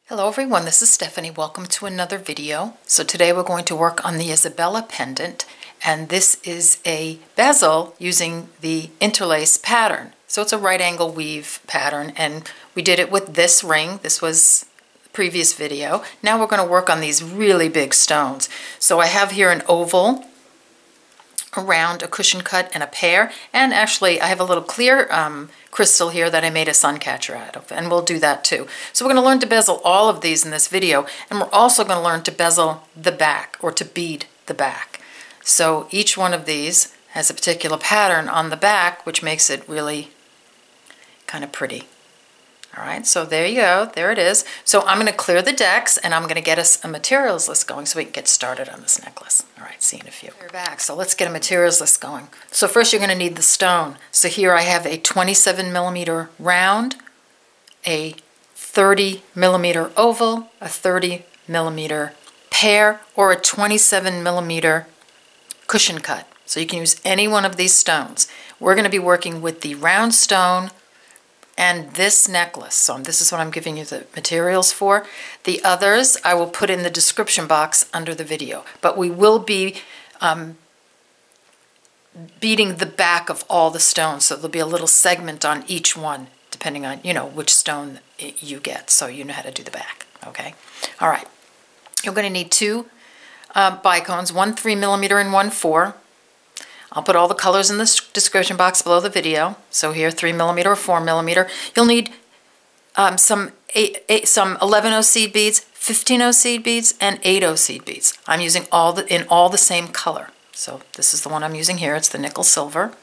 Hello everyone, this is Stephanie. Welcome to another video. So today we're going to work on the Isabella Pendant, and this is a bezel using the Interlace pattern. So it's a right angle weave pattern, and we did it with this ring. This was the previous video. Now we're going to work on these really big stones. So I have here an oval, a round, a cushion cut, and a pear, and actually I have a little clear crystal here that I made a sun catcher out of, and we'll do that too. So we're going to learn to bezel all of these in this video, and we're also going to learn to bezel the back, or to bead the back. So each one of these has a particular pattern on the back, which makes it really kind of pretty. All right, so there you go, there it is. So I'm going to clear the decks, and I'm going to get us a materials list going so we can get started on this necklace. All right, see you in a few. We're back, so let's get a materials list going. So first you're going to need the stone. So here I have a 27mm round, a 30mm oval, a 30mm pear, or a 27mm cushion cut. So you can use any one of these stones. We're going to be working with the round stone and this necklace. So this is what I'm giving you the materials for. The others I will put in the description box under the video, but we will be beading the back of all the stones, so there'll be a little segment on each one depending on, which stone you get, so you know how to do the back. Okay, all right, you're going to need two bicones, one 3mm and one 4. I'll put all the colors in the description box below the video. So here, 3mm or 4mm. You'll need some 11O seed beads, 15O seed beads, and 8O seed beads. I'm using in all the same color. So this is the one I'm using here. It's the nickel silver.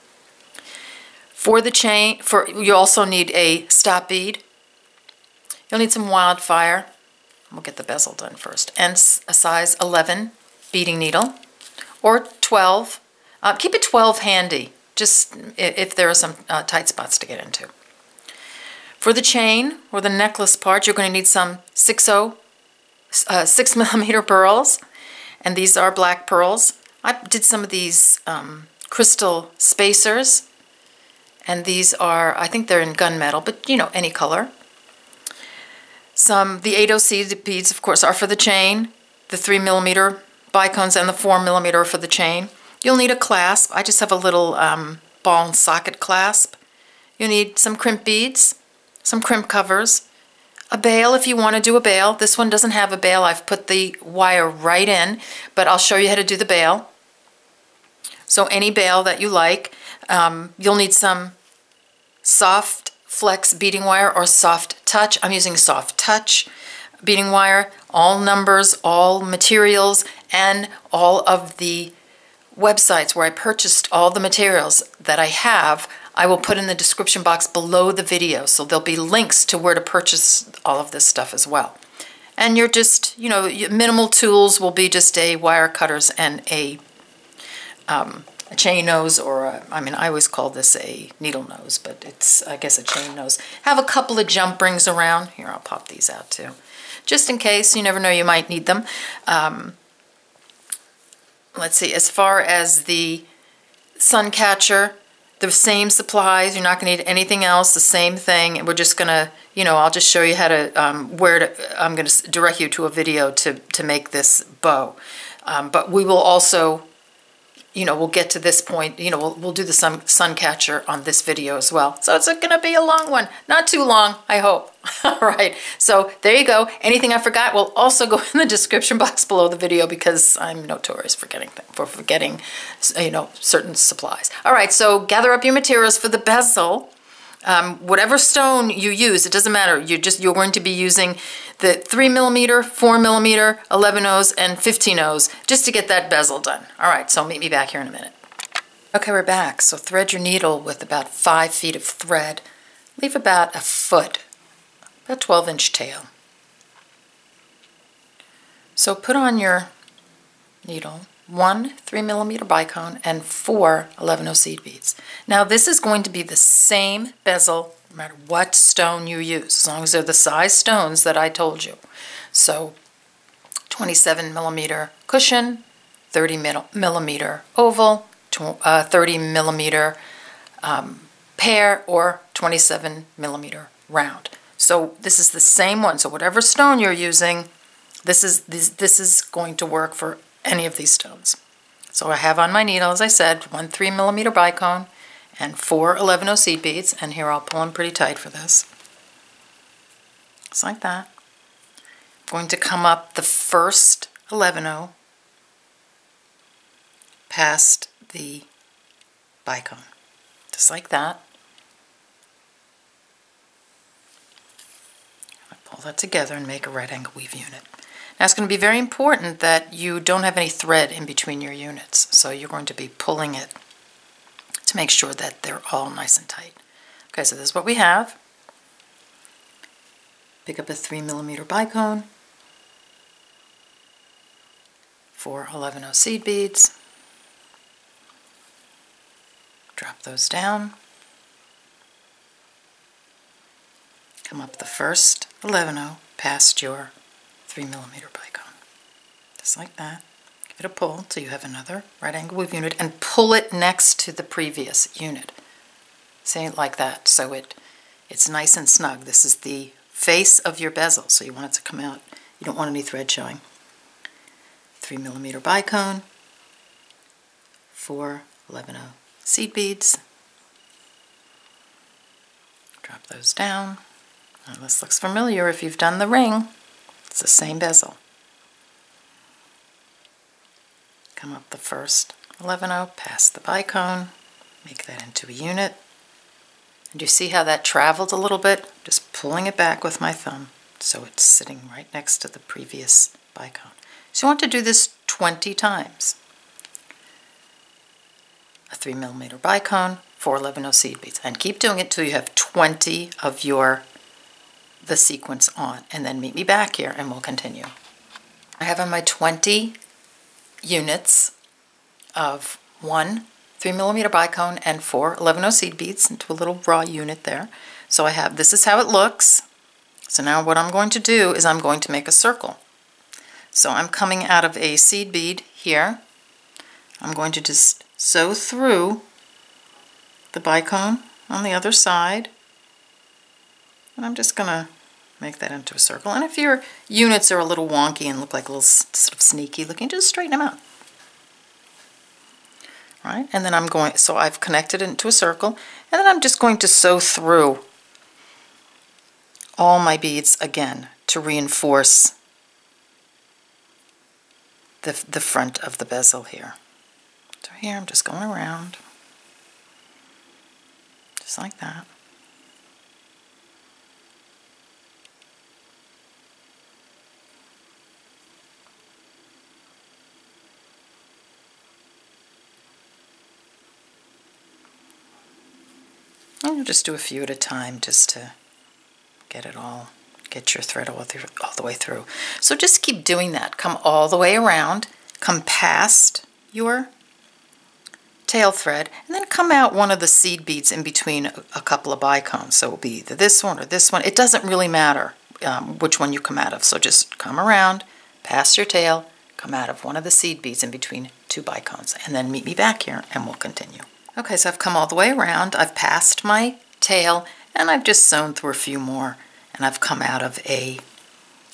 For the chain, you also need a stop bead. You'll need some wildfire. We'll get the bezel done first. And a size 11 beading needle, or 12. Keep a 12 handy, just if there are some tight spots to get into. For the chain, or the necklace part, you're going to need some 6mm pearls, and these are black pearls. I did some of these crystal spacers, and these are, I think they're in gunmetal, but any color. The 8O seed beads, of course, are for the chain, the 3mm bicones and the 4mm are for the chain. You'll need a clasp. I just have a little ball and socket clasp. You'll need some crimp beads, some crimp covers, a bail if you want to do a bail. This one doesn't have a bail. I've put the wire right in, but I'll show you how to do the bail. So any bail that you like. You'll need some soft flex beading wire or soft touch. I'm using soft touch beading wire. All numbers, all materials, and all of the websites where I purchased all the materials that I have, I will put in the description box below the video, so there'll be links to where to purchase all of this stuff as well. And you're just, minimal tools will be just a wire cutters and a chain nose, or I always call this a needle nose, but it's, I guess, a chain nose. Have a couple of jump rings around. Here, I'll pop these out too. Just in case, you never know, you might need them. Let's see, as far as the sun catcher, the same supplies. You're not going to need anything else, the same thing. And we're just going to, I'll just show you how to, I'm going to direct you to a video to make this bow. But we will also, we'll get to this point, we'll do the sun catcher on this video as well. So it's going to be a long one. Not too long, I hope. All right, so there you go. Anything I forgot will also go in the description box below the video, because I'm notorious for forgetting certain supplies. All right, so gather up your materials for the bezel. Whatever stone you use, it doesn't matter. You're going to be using the 3mm, 4mm, 11Os, and 15Os just to get that bezel done. All right, so meet me back here in a minute. Okay, we're back. So thread your needle with about 5 feet of thread. Leave about a foot, about 12-inch tail. So put on your needle 1 3mm bicone and 4 11O seed beads. Now this is going to be the same bezel no matter what stone you use, as long as they're the size stones that I told you. So 27mm cushion, 30mm oval, 30mm pear, or 27mm round. So this is the same one. So whatever stone you're using, this is going to work for any of these stones. So I have on my needle, as I said, 1 3mm bicone and 4 11/0 seed beads. And here I'll pull them pretty tight for this. Just like that. I'm going to come up the first 11/0 past the bicone. Just like that. I pull that together and make a right angle weave unit. Now it's going to be very important that you don't have any thread in between your units. So you're going to be pulling it to make sure that they're all nice and tight. Okay, so this is what we have. Pick up a 3mm bicone, 4 11/0 seed beads, drop those down, come up the first 11/0 past your 3mm bicone, just like that. Give it a pull until you have another right angle weave unit and pull it next to the previous unit. See, like that, so it's nice and snug. This is the face of your bezel, so you want it to come out. You don't want any thread showing. 3mm bicone, 4 11/0 seed beads. Drop those down. Now this looks familiar if you've done the ring. It's the same bezel. Come up the first 11/0 past the bicone, make that into a unit. And you see how that traveled a little bit? Just pulling it back with my thumb so it's sitting right next to the previous bicone. So you want to do this 20 times. A 3mm bicone, 4 11/0 seed beads. And keep doing it till you have 20 of the sequence on. And then meet me back here and we'll continue. I have on my 20 units of 1 3mm bicone and 4 11/0 seed beads into a little raw unit there. So I have, this is how it looks. So now what I'm going to do is I'm going to make a circle. So I'm coming out of a seed bead here. I'm going to just sew through the bicone on the other side. And I'm just going to make that into a circle. And if your units are a little wonky and look like a little sort of sneaky looking, just straighten them out. Right, and then I'm going, so I've connected it into a circle, and then I'm just going to sew through all my beads again to reinforce the front of the bezel here. So here I'm just going around, just like that. And you'll just do a few at a time just to get your thread all the way through. So just keep doing that. Come all the way around, come past your tail thread, and then come out one of the seed beads in between a couple of bicones. So it will be either this one or this one. It doesn't really matter which one you come out of. So just come around, past your tail, come out of one of the seed beads in between 2 bicones, and then meet me back here and we'll continue. Okay, so I've come all the way around, I've passed my tail, and I've just sewn through a few more, and I've come out of a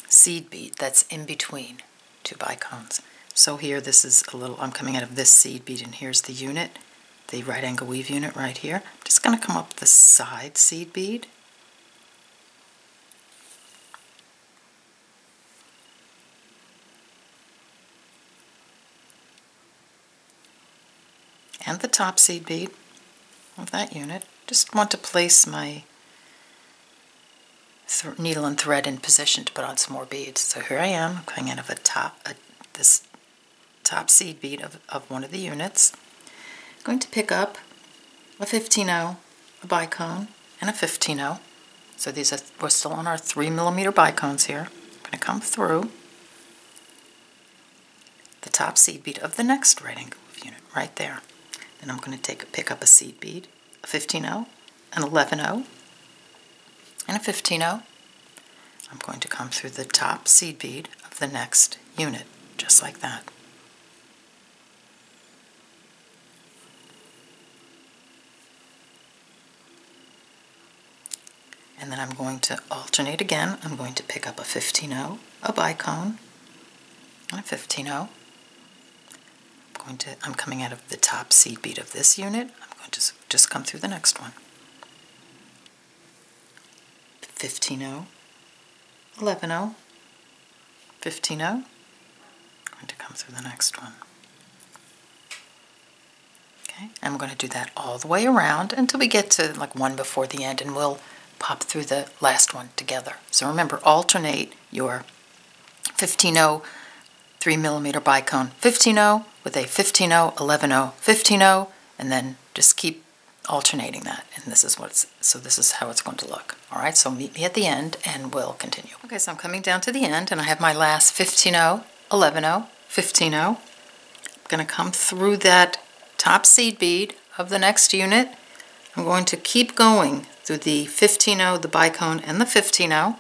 seed bead that's in between 2 bicones. So here, this is I'm coming out of this seed bead, and here's the unit, the right angle weave unit right here. I'm just going to come up the side seed bead. And the top seed bead of that unit. Just want to place my needle and thread in position to put on some more beads. So here I am, coming out of this top seed bead of one of the units. I'm going to pick up a 15/0, a bicone, and a 15/0. So we're still on our 3mm bicones here. I'm going to come through the top seed bead of the next right angle weave unit right there. Then I'm going to pick up a seed bead, a 15/0, an 11/0, and a 15/0. I'm going to come through the top seed bead of the next unit, just like that. And then I'm going to alternate again. I'm going to pick up a 15-0, a bicone, and a 15-0. I'm coming out of the top seed bead of this unit. I'm going to just come through the next one. 15-0, 11-0, 15-0. I'm going to come through the next one. Okay, and we're going to do that all the way around until we get to like one before the end, and we'll pop through the last one together. So remember, alternate your 15-0 3mm bicone 15-0 with a 15-0, 11-0, 15-0, and then just keep alternating that. And this is this is how it's going to look. All right, so meet me at the end and we'll continue. Okay, so I'm coming down to the end and I have my last 15-0, 11-0, 15-0. I'm going to come through that top seed bead of the next unit. I'm going to keep going through the 15-0, the bicone, and the 15-0.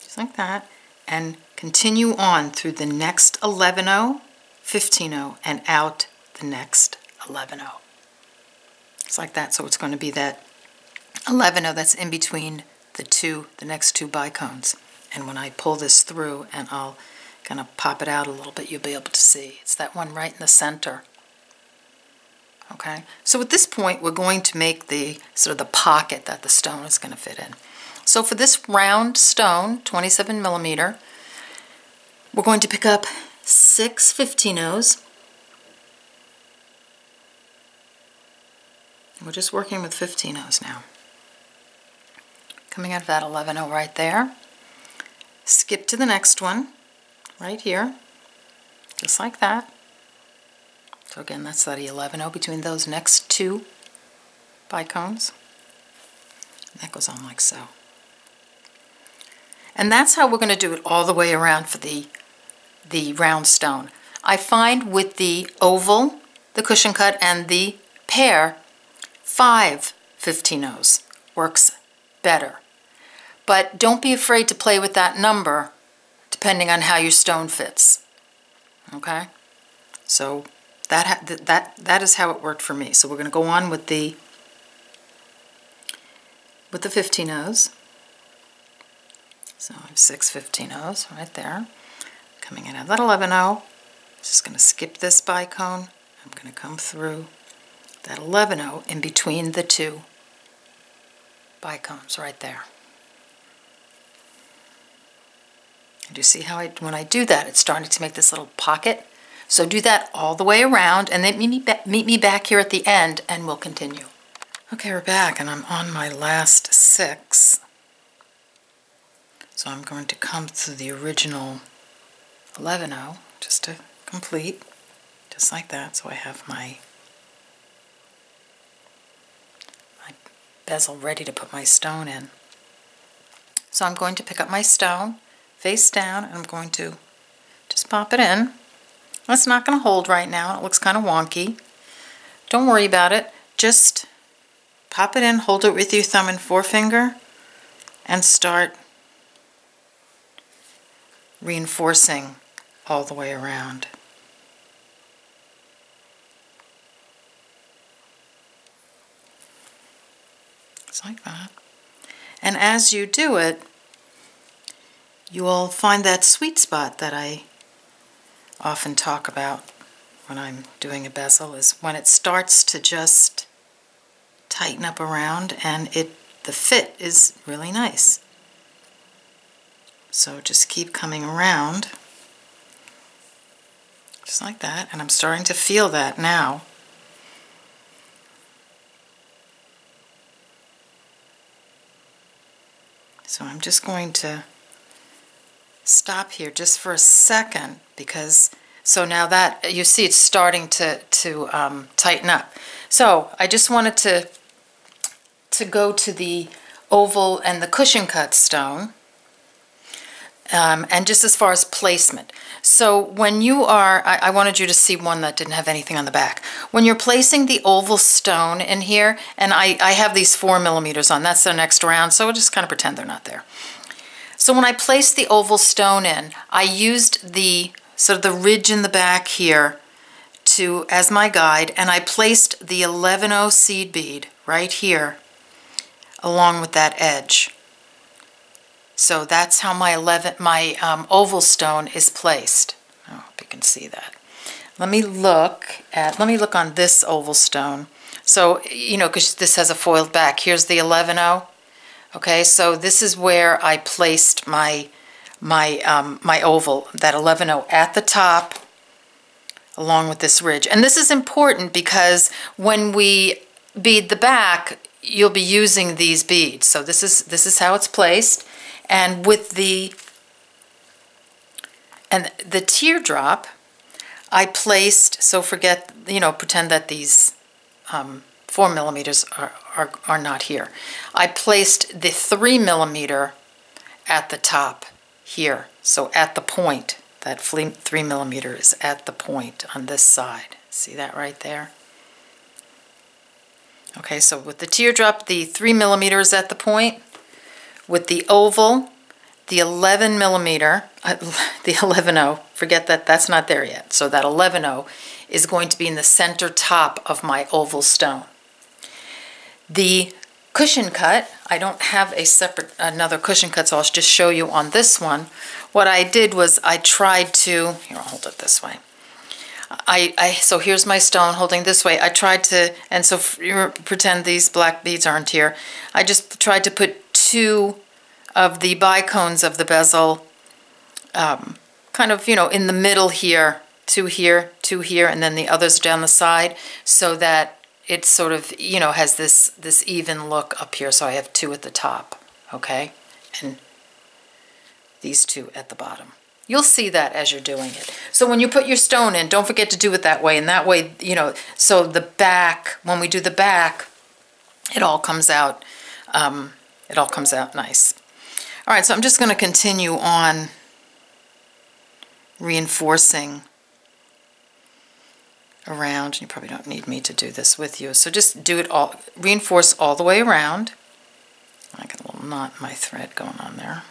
Just like that. And continue on through the next 11-0, 15-0, and out the next 11-0. It's like that, so it's going to be that 11-0 that's in between the next two bicones. And when I pull this through and I'll kind of pop it out a little bit, you'll be able to see. It's that one right in the center. Okay, so at this point we're going to make the sort of the pocket that the stone is going to fit in. So for this round stone, 27mm, we're going to pick up 6 15-0s. We're just working with 15-0s now. Coming out of that 11-0 right there. Skip to the next one, right here, just like that. So again, that's that 11-0 between those next two bicones. And that goes on like so. And that's how we're going to do it all the way around for the round stone. I find with the oval, the cushion cut, and the pear, 5 15-0s works better. But don't be afraid to play with that number depending on how your stone fits. Okay? So that is how it worked for me. So we're going to go on with the 15-0s. So I have 6 15-0s right there. Coming in at that 11-0. Just going to skip this bicone. I'm going to come through that 11-0 in between the two bicones right there. And you see how when I do that, it's starting to make this little pocket. So do that all the way around, and then meet me back here at the end, and we'll continue. Okay, we're back, and I'm on my last 6. So I'm going to come through the original 11-0 just to complete, just like that. So I have my bezel ready to put my stone in. So I'm going to pick up my stone face down, and I'm going to just pop it in. It's not going to hold right now. It looks kind of wonky. Don't worry about it. Just pop it in, hold it with your thumb and forefinger, and start reinforcing all the way around. It's like that. And as you do it, you will find that sweet spot that I often talk about when I'm doing a bezel, is when it starts to just tighten up around and the fit is really nice. So just keep coming around, just like that, and I'm starting to feel that now. So I'm just going to stop here just for a second, because so now that you see it's starting to tighten up. So I just wanted to go to the oval and the cushion cut stone, and just as far as placement. So when you are, I wanted you to see one that didn't have anything on the back. When you're placing the oval stone in here, and I have these 4mm on, that's the next round, so we'll just kind of pretend they're not there. So when I placed the oval stone in, I used the sort of the ridge in the back here as my guide, and I placed the 11-0 seed bead right here along with that edge. So that's how my oval stone is placed. I hope you can see that. Let me look on this oval stone. So, you know, because this has a foiled back. Here's the 11-0. Okay, so this is where I placed my oval, that 11-0 at the top, along with this ridge. And this is important because when we bead the back, you'll be using these beads. So this is how it's placed. And with the teardrop, I placed, so forget, you know, pretend that these 4 millimeters are not here. I placed the 3 millimeter at the top here. So at the point, that 3 millimeter is at the point on this side. See that right there? Okay, so with the teardrop, the 3 millimeter is at the point. With the oval, the 11 millimeter, the 11-0, forget that, that's not there yet. So that 11-0 is going to be in the center top of my oval stone. The cushion cut, I don't have another cushion cut, so I'll just show you on this one. What I did was I tried to, here, I'll hold it this way. So here's my stone holding this way. I tried to, and so pretend these black beads aren't here. I just tried to put 2 of the bicones of the bezel kind of, you know, in the middle here, 2 here, 2 here, and then the others down the side, so that it sort of, you know, has this even look up here. So I have 2 at the top, okay, and these 2 at the bottom. You'll see that as you're doing it. So when you put your stone in, don't forget to do it that way, and that way, you know, so the back, when we do the back, it all comes out nice. All right, so I'm just going to continue on reinforcing around. You probably don't need me to do this with you, so just do it all, reinforce all the way around. I got a little knot in my thread going on there.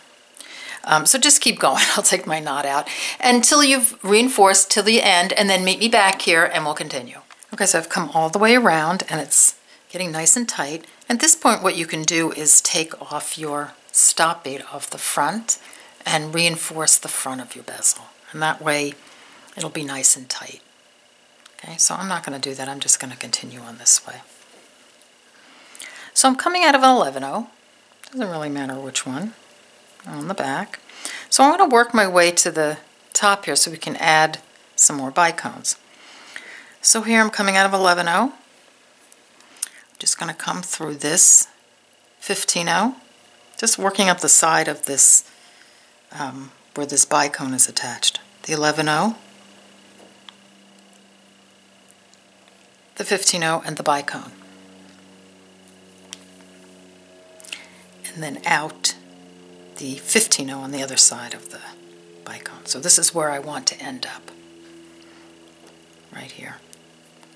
So just keep going. I'll take my knot out until you've reinforced till the end, and then meet me back here and we'll continue. Okay, so I've come all the way around and it's getting nice and tight. At this point, what you can do is take off your stop bead off the front and reinforce the front of your bezel, and that way it'll be nice and tight. Okay, so I'm not going to do that. I'm just going to continue on this way. So I'm coming out of an 11-0. Doesn't really matter which one. On the back. So I'm going to work my way to the top here so we can add some more bicones. So here I'm coming out of 11-0. I'm just going to come through this 15-0, just working up the side of this where this bicone is attached. The 11-0, the 15-0, and the bicone. And then out the 15-0 on the other side of the bicone. So this is where I want to end up, right here.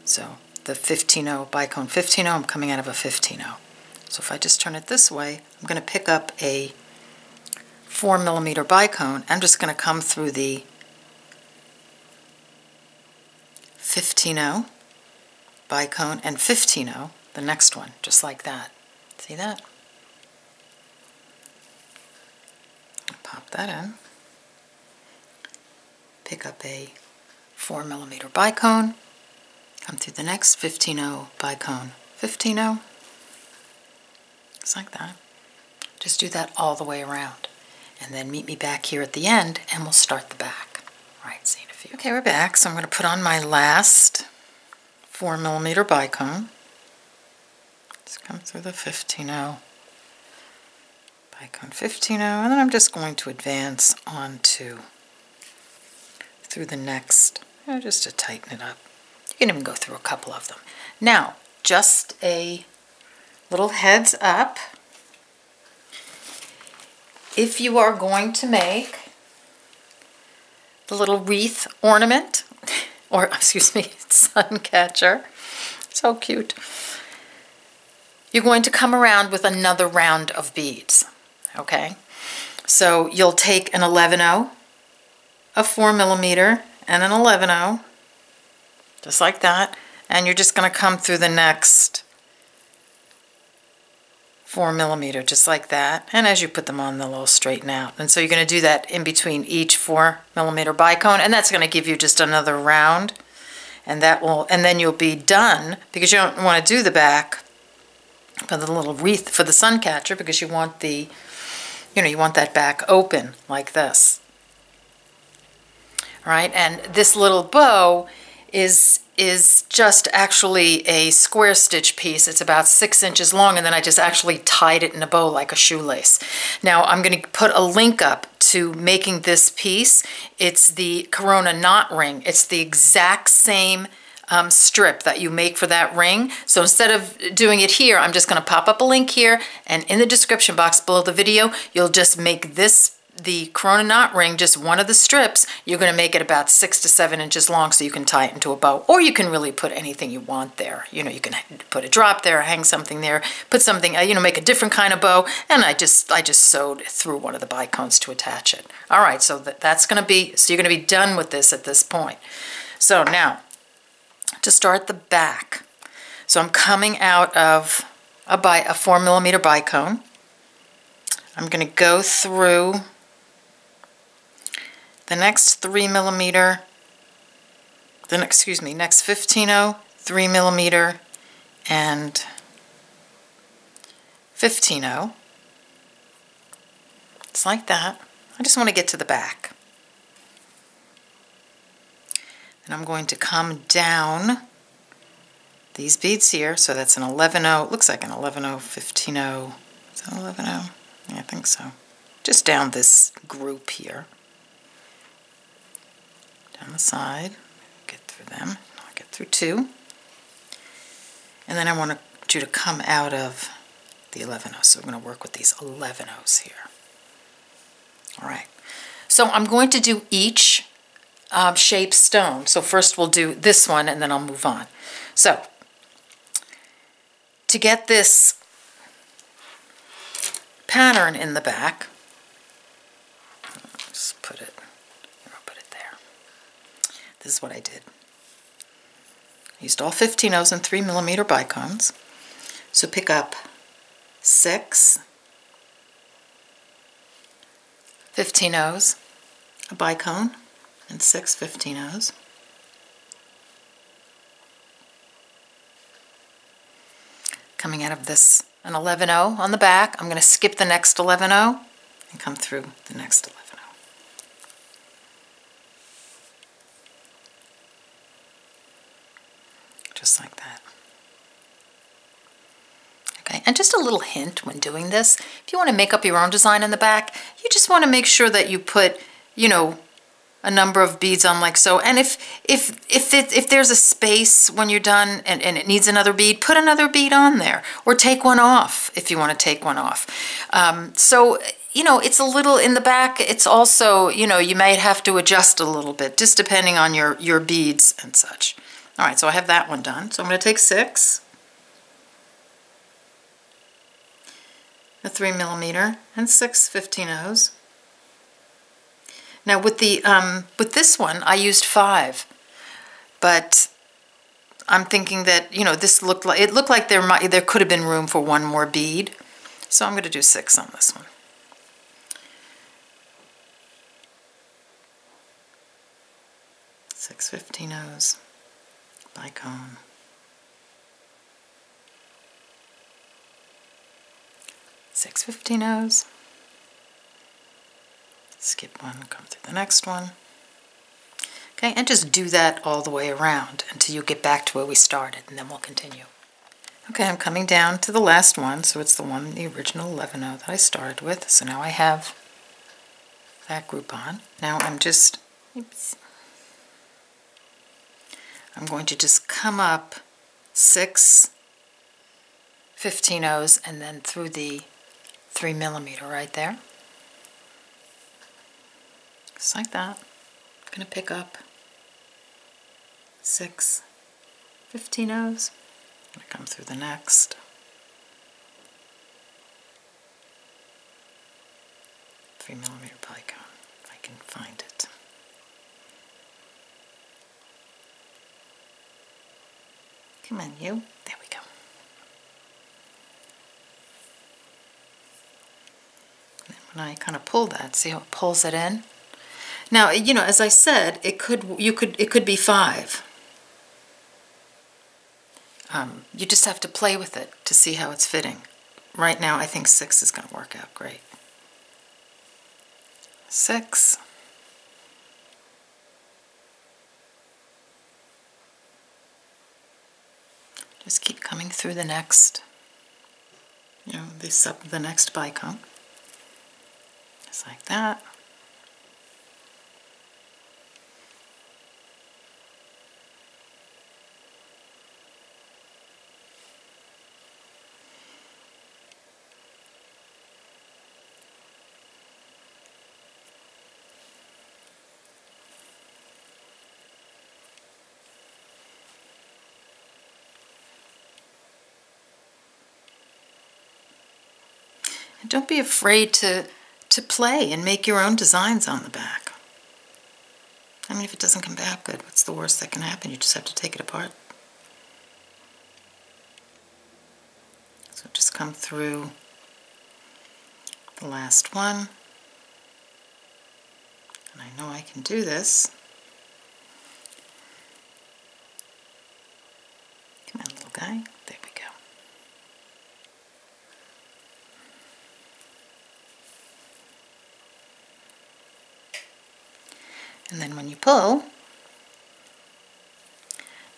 So the 15-0, bicone 15-0, I'm coming out of a 15-0. So if I just turn it this way, I'm going to pick up a 4 millimeter bicone. I'm just going to come through the 15-0, bicone, and 15-0, the next one, just like that. See that? Pop that in. Pick up a 4 millimeter bicone. Come through the next 15-0, bicone 15-0. Just like that. Just do that all the way around. And then meet me back here at the end and we'll start the back. All right, see you in a few. Okay, we're back. So I'm going to put on my last 4 millimeter bicone. Just come through the 15-0. Bicone 15-0, and then I'm just going to advance onto through the next, just to tighten it up. You can even go through a couple of them. Now, just a little heads up. If you are going to make the little wreath ornament, or excuse me, sun catcher, so cute, you're going to come around with another round of beads. Okay, so you'll take an 11-0, a 4 millimeter, and an 11-0, just like that. And you're just going to come through the next 4 millimeter, just like that. And as you put them on, they'll all straighten out. And so you're going to do that in between each 4 millimeter bicone, and that's going to give you just another round. And that will, and then you'll be done, because you don't want to do the back for the little wreath for the sun catcher, because you want the, you want that back open like this. All right, and this little bow is just actually a square stitch piece. It's about 6 inches long, and then I just actually tied it in a bow like a shoelace. Now I'm going to put a link up to making this piece. It's the Corona knot ring. It's the exact same strip that you make for that ring. So instead of doing it here, I'm just going to pop up a link here, and in the description box below the video, you'll just make this, the Corona knot ring, just one of the strips. You're going to make it about 6 to 7 inches long, so you can tie it into a bow, or you can really put anything you want there. You can put a drop there, hang something there, put something, make a different kind of bow. And I just sewed through one of the bicones to attach it. All right, so that's going to be, so you're going to be done with this at this point. So now, to start the back, so I'm coming out of a 4 millimeter bicone. I'm going to go through the next 3 millimeter, next 15-0, 3 millimeter, and 15-0. It's like that. I just want to get to the back. And I'm going to come down these beads here. So that's an 11-0. It looks like an 11-0, 15-0. Is that 11-0? Yeah, I think so. Just down this group here. Down the side, get through them. I'll get through 2. And then I want you to come out of the 11-0. So we're going to work with these 11-0s here. All right. So I'm going to do each shape stone. So first we'll do this one, and then I'll move on. So to get this pattern in the back, just put it. This is what I did. I used all 15-0s and 3 millimeter bicones. So pick up 6 15-0s, a bicone, and 6 15-0s. Coming out of this, an 11-0 on the back, I'm going to skip the next 11-0 and come through the next 11-0. Just like that. Okay, and just a little hint when doing this, if you want to make up your own design in the back, you just want to make sure that you put, a number of beads on like so. And if there's a space when you're done and it needs another bead, put another bead on there, or take one off if you want to take one off. So it's a little in the back. It's also, you may have to adjust a little bit, just depending on your beads and such. All right, so I have that one done. So I'm going to take 6, a 3 millimeter, and 6 15-0s. Now with with this one, I used 5, but I'm thinking that this looked like there could have been room for one more bead, so I'm going to do 6 on this one. Six 15-0s. Bicone. 6 15-0s. Skip one, come through the next one. Okay, and just do that all the way around until you get back to where we started, and then we'll continue. Okay, I'm coming down to the last one, so it's the one, the original 11-0 that I started with. So now I have that group on. Now I'm just, I'm going to just come up 6 15-0s and then through the 3 millimeter right there. Just like that. I'm going to pick up 6 15-0s. I'm going to come through the next. 3 millimeter bicone, if I can find it. Come on, you. There we go. And when I kind of pull that, see how it pulls it in? Now, you know, as I said, it could be 5. You just have to play with it to see how it's fitting. Right now, I think 6 is going to work out great. 6. Just keep coming through the next, you know, the next bicone. Just like that. And don't be afraid to play and make your own designs on the back. I mean, if it doesn't come back good, what's the worst that can happen? You just have to take it apart. So just come through the last one. And I know I can do this. Come on, little guy. There we go. And then when you pull,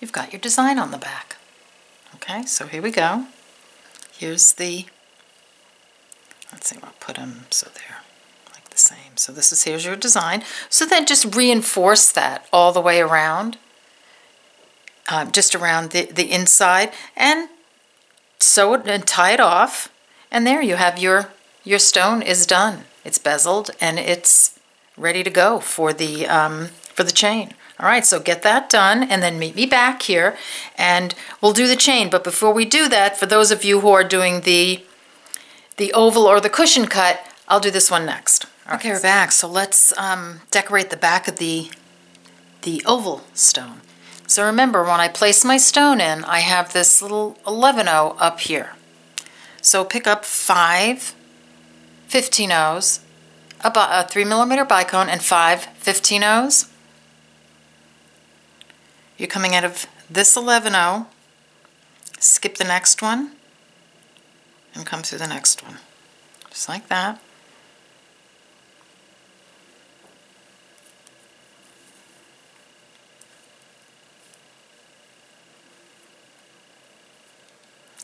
you've got your design on the back. Okay, so here we go. Here's the, let's see, I'll put them so they're like the same. So here's your design. So then just reinforce that all the way around, just around the inside, and sew it and tie it off. And there you have your stone is done. It's bezeled and it's ready to go for the chain. All right, so get that done and then meet me back here and we'll do the chain. But before we do that, for those of you who are doing the oval or the cushion cut, I'll do this one next. Okay, we're back. So let's decorate the back of the oval stone. So remember, when I place my stone in, I have this little 11-0 up here. So pick up 5 15-0s, a 3mm bicone, and 5 15-0s. You're coming out of this 11-0, skip the next one, and come through the next one. Just like that.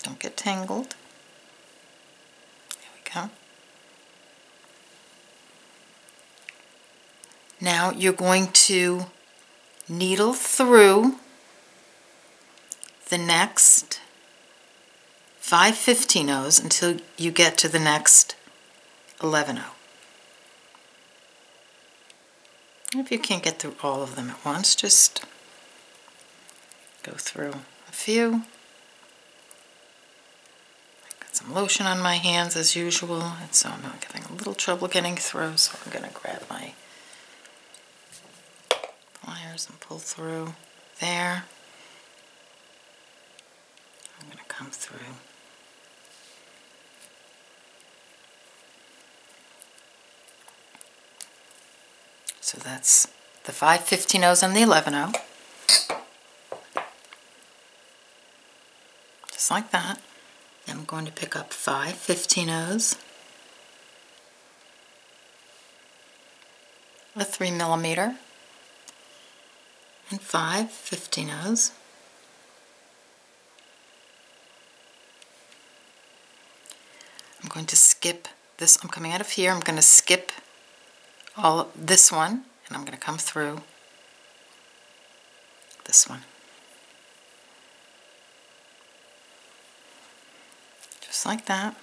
Don't get tangled. There we go. Now you're going to needle through the next 5 15-0s until you get to the next 11-0. If you can't get through all of them at once, just go through a few. I've got some lotion on my hands as usual, and so I'm not having a little trouble getting through, so I'm going to grab my pliers and pull through there. I'm going to come through. So that's the 5 15-0s and the 11-0. Just like that. Then I'm going to pick up 5 15-0s, a 3mm, and 5 15-0s. I'm going to skip this. I'm coming out of here. I'm going to skip all of this one, and I'm going to come through this one. Just like that.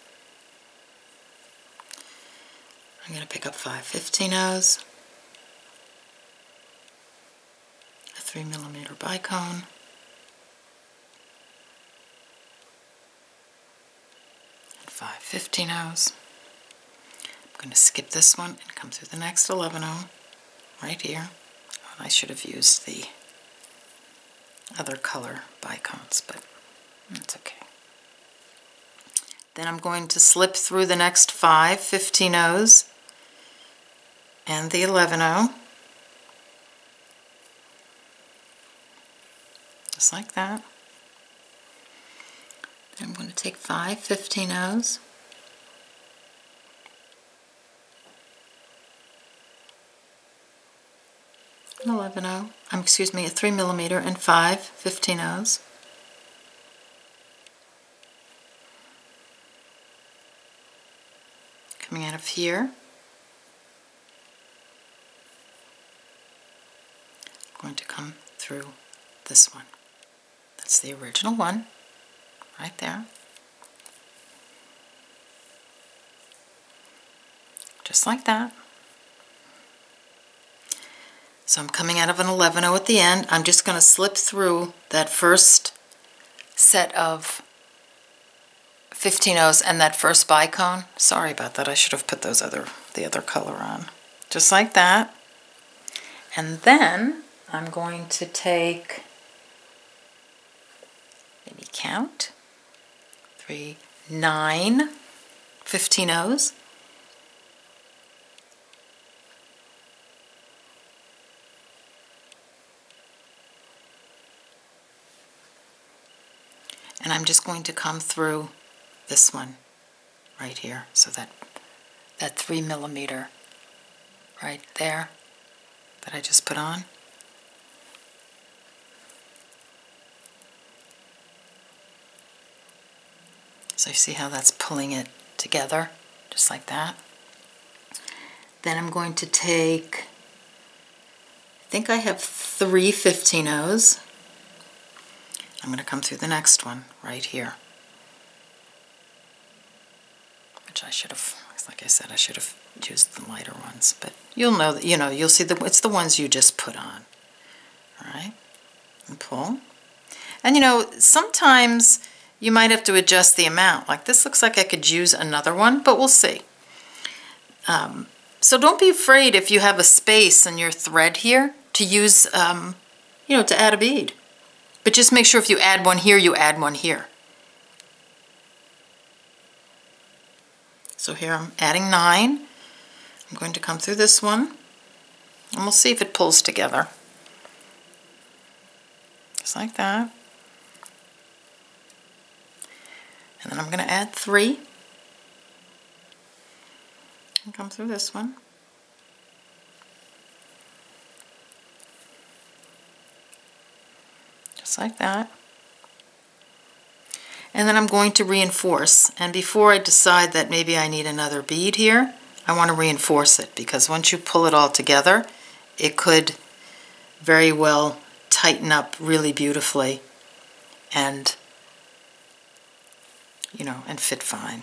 I'm going to pick up 5 15-0s, a 3mm bicone, and 5 15-0s. I'm going to skip this one and come through the next 11-0 right here. Oh, I should have used the other color bicones, but That's okay. Then I'm going to slip through the next 5 15-0s and the 11-0. Just like that. Then I'm going to take 5 15-0s. An 11-0. Excuse me, a 3mm and 5 15-0s. Coming out of here, I'm going to come through this one. That's the original one, right there. Just like that. So I'm coming out of an 11-0 at the end. I'm just going to slip through that first set of 15-0s and that first bicone. Sorry about that. I should have put the other color on. Just like that. And then I'm going to take, maybe count, 3, 9 15-0s. And I'm just going to come through this one right here, so that 3mm right there that I just put on. So you see how that's pulling it together, just like that. Then I'm going to take, I think I have 3 15-0s. I'm going to come through the next one right here, which I should have, like I said, I should have used the lighter ones, but you'll know that, you'll see it's the ones you just put on. All right, and pull. And sometimes you might have to adjust the amount. Like this looks like I could use another one, but we'll see. So don't be afraid if you have a space in your thread here to use, to add a bead. But just make sure if you add one here, you add one here. So here I'm adding 9. I'm going to come through this one, and we'll see if it pulls together. Just like that. And then I'm going to add 3. And come through this one. Just like that. And then I'm going to reinforce. And before I decide that maybe I need another bead here, I want to reinforce it, because once you pull it all together, it could very well tighten up really beautifully and, and fit fine.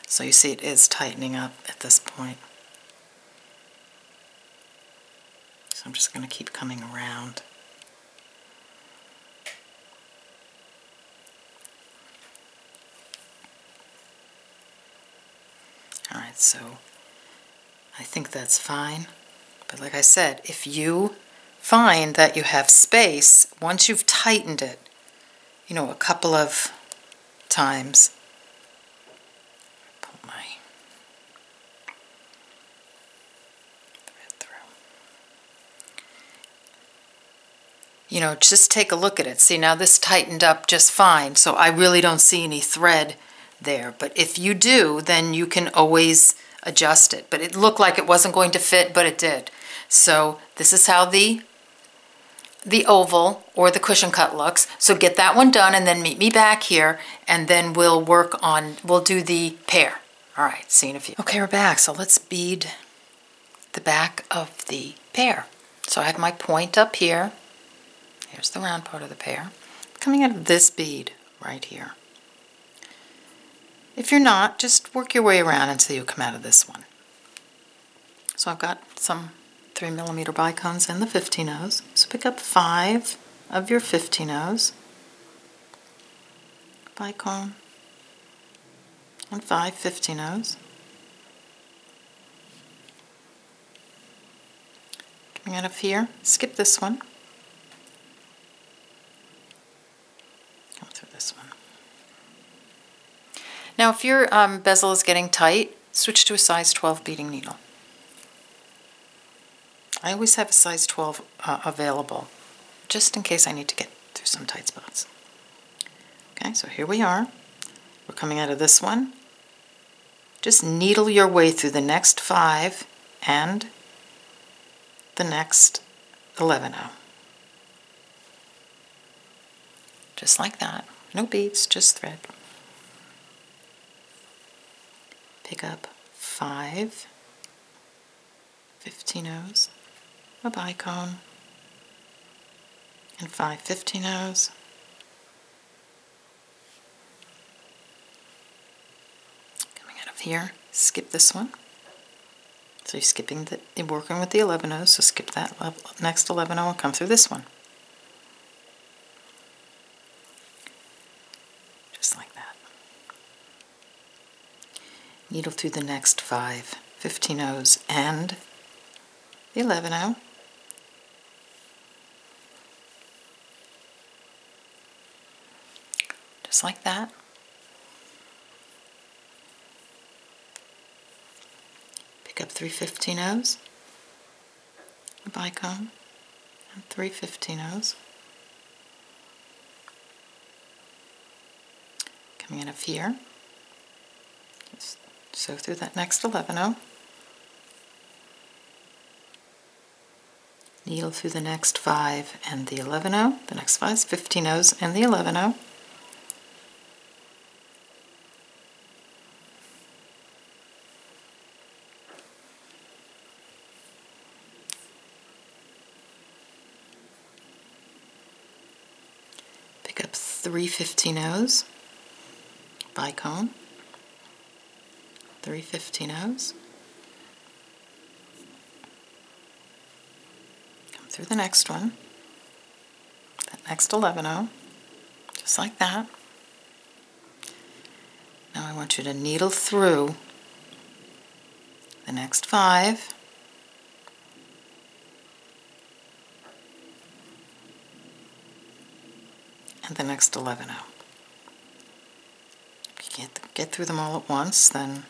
So you see it is tightening up at this point. So I'm just going to keep coming around. Alright, so I think that's fine. But like I said, if you find that you have space, once you've tightened it, a couple of times, pull my thread through. Just take a look at it. See, now this tightened up just fine, so I really don't see any thread there. But if you do, then you can always adjust it. But it looked like it wasn't going to fit, but it did. So this is how the oval or the cushion cut looks. So get that one done and then meet me back here, and then we'll do the pear. All right, see you in a few. Okay, we're back. So let's bead the back of the pear. So I have my point up here. Here's the round part of the pear. Coming out of this bead right here. If you're not, just work your way around until you come out of this one. So I've got some 3mm bicones and the 15-0s. So pick up 5 of your 15-0s, bicone, and 5 15-0s. Coming out of here, skip this one. Now if your bezel is getting tight, switch to a size 12 beading needle. I always have a size 12 available, just in case I need to get through some tight spots. Okay, so here we are. We're coming out of this one. Just needle your way through the next 5 and the next 11 row. Just like that. No beads, just thread. Pick up 5 15-ohs, a bicone, and 5 15-ohs. Coming out of here, skip this one. So you're skipping you're working with the 11-ohs, so skip that next 11-oh and come through this one. Just like that. Needle through the next 5 15-ohs and the 11-oh. Just like that. Pick up 3 15-ohs, a bicone, and 3 15-ohs. Coming out of here, just sew through that next 11-oh. Needle through the next 5 and the 11-oh. The next 5 is 15-ohs and the 11-oh. Pick up 3 15-ohs, bicone, 3 15-ohs. Through the next one, that next 11-oh, just like that. Now I want you to needle through the next 5 and the next 11-oh. If you can't get through them all at once, then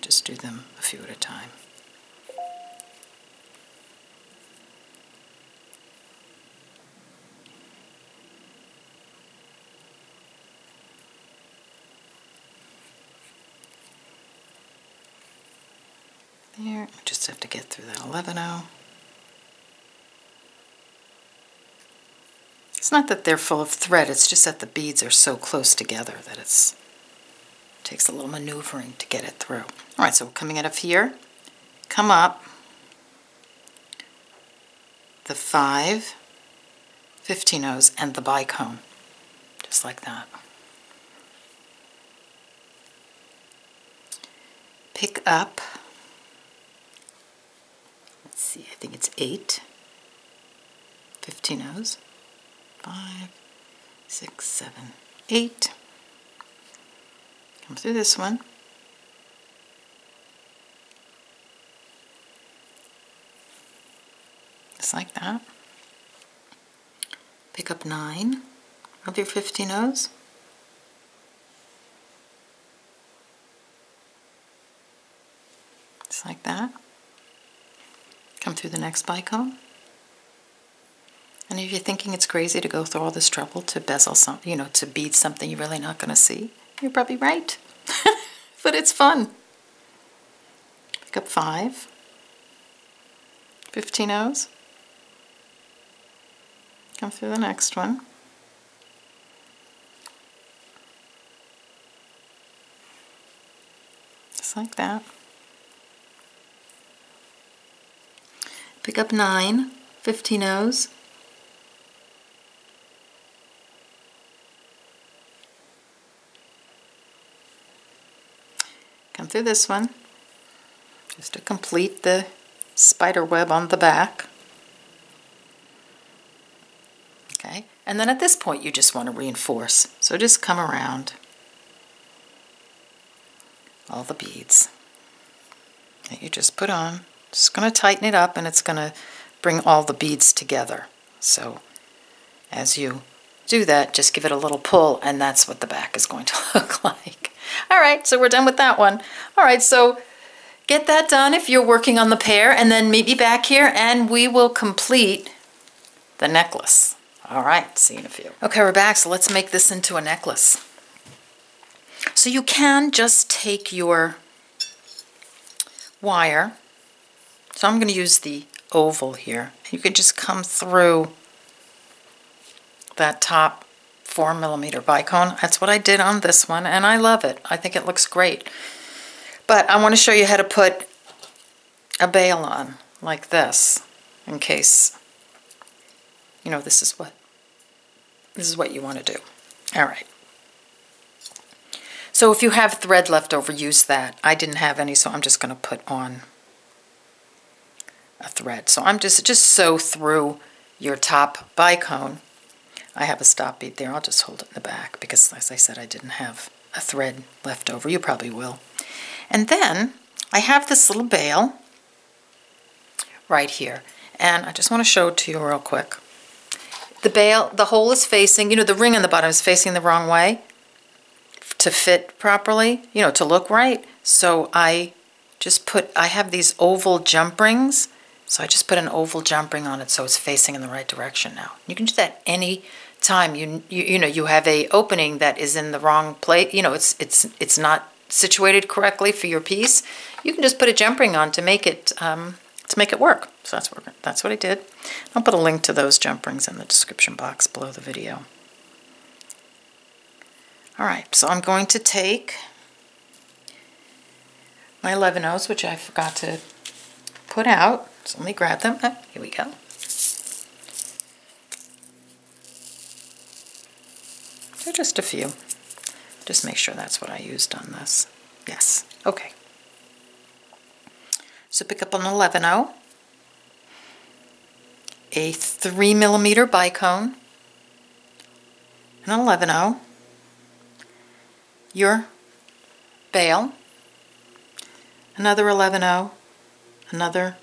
just do them a few at a time. There, we just have to get through that 11-oh. It's not that they're full of thread, it's just that the beads are so close together that it takes a little maneuvering to get it through. Alright, so we're coming out of here, come up the 5 15-ohs and the bicone, just like that. Pick up, let's see, I think it's 8 15-ohs, 5, 6, 7, 8. Come through this one. Just like that. Pick up 9 of your 15-ohs. Just like that. Come through the next bicone. And if you're thinking it's crazy to go through all this trouble to bezel something, to bead something you're really not going to see, you're probably right. But it's fun. Pick up 5 15-ohs. Come through the next one. Just like that. Pick up 9 15-ohs. Come through this one, just to complete the spider web on the back. Okay, and then at this point you just want to reinforce. So just come around all the beads that you just put on. Just going to tighten it up and it's going to bring all the beads together. So as you do that, just give it a little pull and that's what the back is going to look like. right, so we're done with that one. All right, so get that done if you're working on the pear, and then meet me back here and we will complete the necklace. All right, see you in a few. Okay, we're back, so let's make this into a necklace. So you can just take your wire. So I'm going to use the oval here. You can just come through that top 4mm bicone. That's what I did on this one, and I love it. I think it looks great. But I want to show you how to put a bail on like this, in case, you know, this is what you want to do. All right. So if you have thread left over, use that. I didn't have any, so I'm just going to put on a thread. So I'm just sew through your top bicone. I have a stop bead there. I'll just hold it in the back because, as I said, I didn't have a thread left over. You probably will. And then I have this little bail right here, and I just want to show it to you real quick. The bail, the hole is facing, you know, the ring on the bottom is facing the wrong way to fit properly, you know, to look right. So I have these oval jump rings, so I just put an oval jump ring on it so it's facing in the right direction now. You can do that any time you know you have a opening that is in the wrong place, you know, it's not situated correctly for your piece. You can just put a jump ring on to make it work. So that's what I did. I'll put a link to those jump rings in the description box below the video. All right, so I'm going to take my 11/0s, which I forgot to put out. So let me grab them. Oh, here we go. So just a few. Just make sure that's what I used on this. Yes, okay. So pick up an 11/0, a 3mm bicone, an 11/0, your bail, another 11/0, another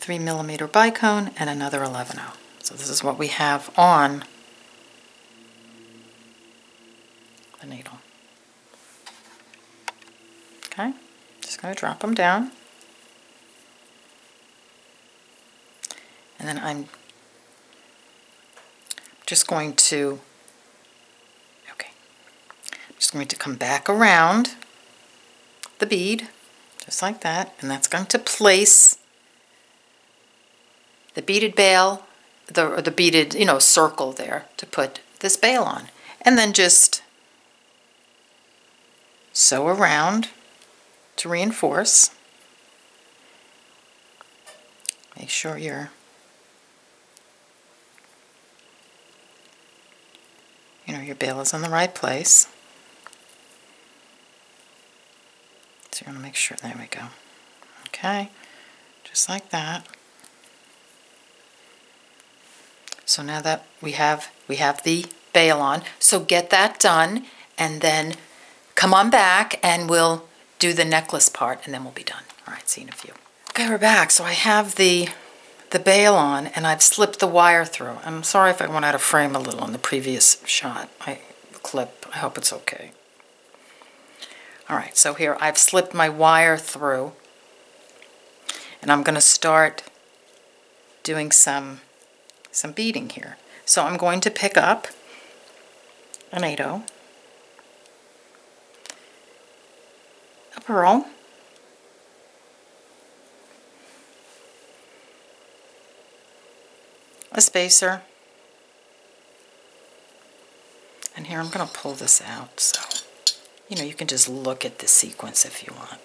3mm bicone, and another 11/0. So this is what we have on the needle. Okay, just going to drop them down. And then I'm just going to, come back around the bead, just like that, and that's going to place the beaded bail, the beaded, you know, circle there to put this bail on. And then just sew around to reinforce. Make sure your bail is in the right place. So you're going to make sure, there we go. Okay, just like that. So now that we have the bail on, so get that done and then come on back and we'll do the necklace part and then we'll be done. All right, see you in a few. Okay, we're back. So I have the bail on and I've slipped the wire through. I'm sorry if I went out of frame a little in the previous shot. Clip. I hope it's okay. All right, so here I've slipped my wire through and I'm going to start doing some beading here. So I'm going to pick up an 8/0, a pearl, a spacer, and here I'm going to pull this out so you can just look at the sequence if you want.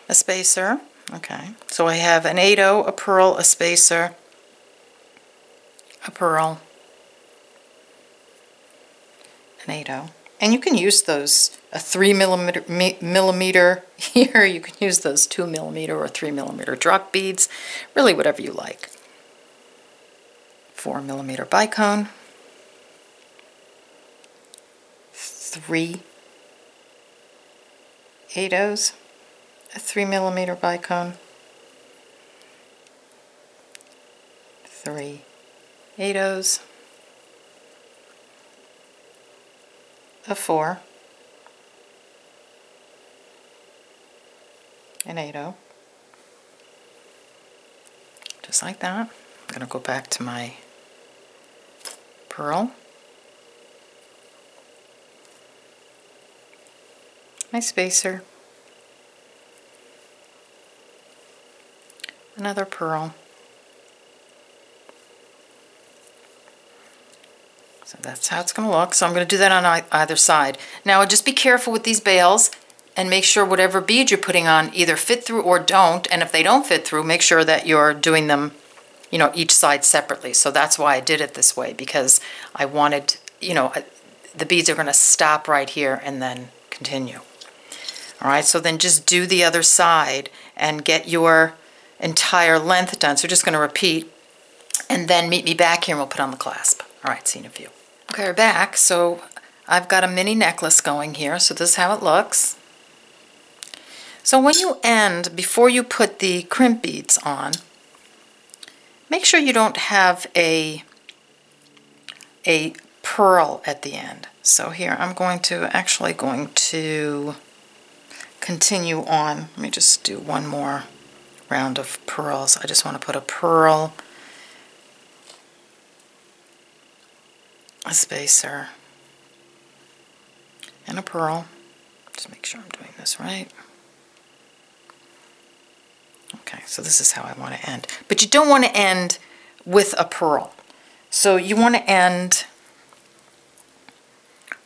A spacer, okay, so I have an 8/0, a pearl, a spacer, a pearl, an 8/0, and you can use those a 3mm here. You can use those 2mm or 3mm drop beads, really whatever you like. 4mm bicone, 3 8/0s, a 3mm bicone, 3 8/0s, a 4, an 8/0. Just like that. I'm going to go back to my pearl. My spacer. Another pearl. So that's how it's going to look. So I'm going to do that on either side. Now just be careful with these bails and make sure whatever bead you're putting on either fit through or don't. And if they don't fit through, make sure that you're doing them, you know, each side separately. So that's why I did it this way, because I wanted, you know, the beads are going to stop right here and then continue. All right, so then just do the other side and get your entire length done. So we're just going to repeat and then meet me back here and we'll put on the clasp. All right, see you in a few. Okay, we're back. So I've got a mini necklace going here. So this is how it looks. So when you end, before you put the crimp beads on, make sure you don't have a pearl at the end. So here I'm actually going to continue on. Let me just do one more round of pearls. I just want to put a pearl, a spacer, and a pearl. Just make sure I'm doing this right. Okay, so this is how I want to end. But you don't want to end with a pearl. So you want to end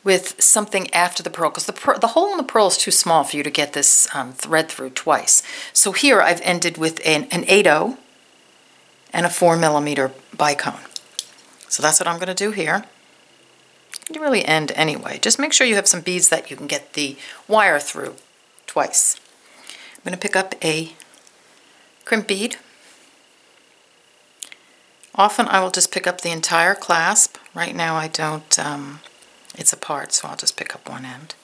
with something after the pearl, because the hole in the pearl is too small for you to get this thread through twice. So here I've ended with an 8/0 and a 4mm bicone. So that's what I'm going to do here. You really end anyway. Just make sure you have some beads that you can get the wire through twice. I'm going to pick up a crimp bead. Often I will just pick up the entire clasp. Right now I don't, it's apart, so I'll just pick up one end.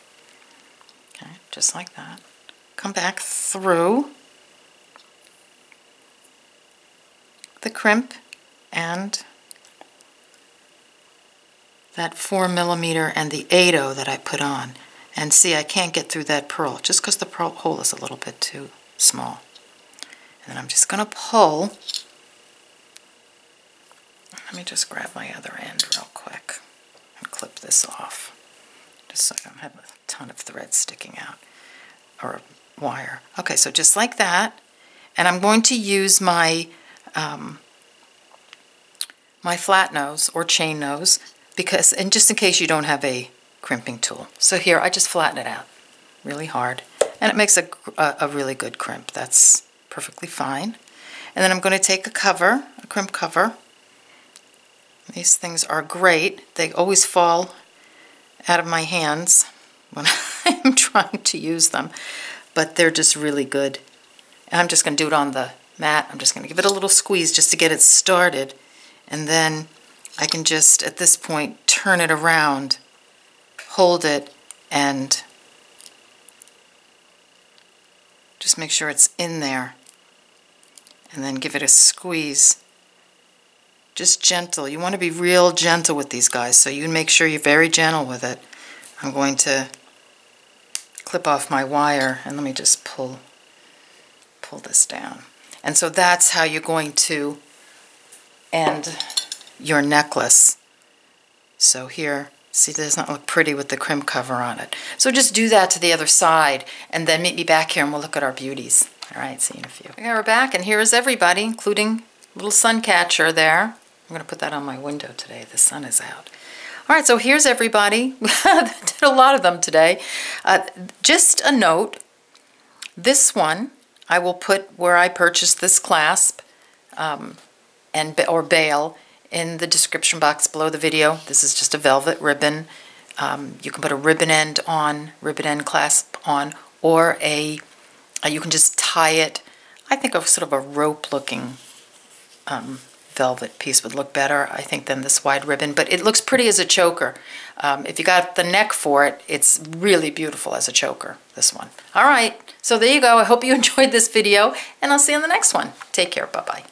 Okay, just like that. Come back through the crimp and that 4mm and the 8/0 that I put on. And see, I can't get through that pearl just because the pearl hole is a little bit too small. And then I'm just going to pull. Let me just grab my other end real quick and clip this off, just so I don't have a ton of thread sticking out, or wire. Okay, so just like that. And I'm going to use my my flat nose or chain nose, because, and just in case you don't have a crimping tool. So here I just flatten it out really hard, and it makes a really good crimp. That's perfectly fine. And then I'm going to take a cover, a crimp cover. These things are great. They always fall out of my hands when I'm trying to use them, but they're just really good. And I'm just going to do it on the mat. I'm just going to give it a little squeeze just to get it started, and then I can just, at this point, turn it around, hold it, and just make sure it's in there, and then give it a squeeze. Just gentle. You want to be real gentle with these guys, so you make sure you're very gentle with it. I'm going to clip off my wire, and let me just pull this down. And so that's how you're going to end your necklace. So here, see, it does not look pretty with the crimp cover on it. So just do that to the other side, and then meet me back here and we'll look at our beauties. All right, see you in a few. Okay, we're back, and here is everybody, including little sun catcher there. I'm going to put that on my window today. The sun is out. All right, so here's everybody. Did a lot of them today. Just a note, this one I will put where I purchased this clasp or bail in the description box below the video. This is just a velvet ribbon. You can put a ribbon end on, ribbon end clasp on, or you can just tie it. I think of sort of a rope looking velvet piece would look better, I think, than this wide ribbon, but it looks pretty as a choker. If you got the neck for it, it's really beautiful as a choker, this one. All right, so there you go. I hope you enjoyed this video, and I'll see you in the next one. Take care. Bye-bye.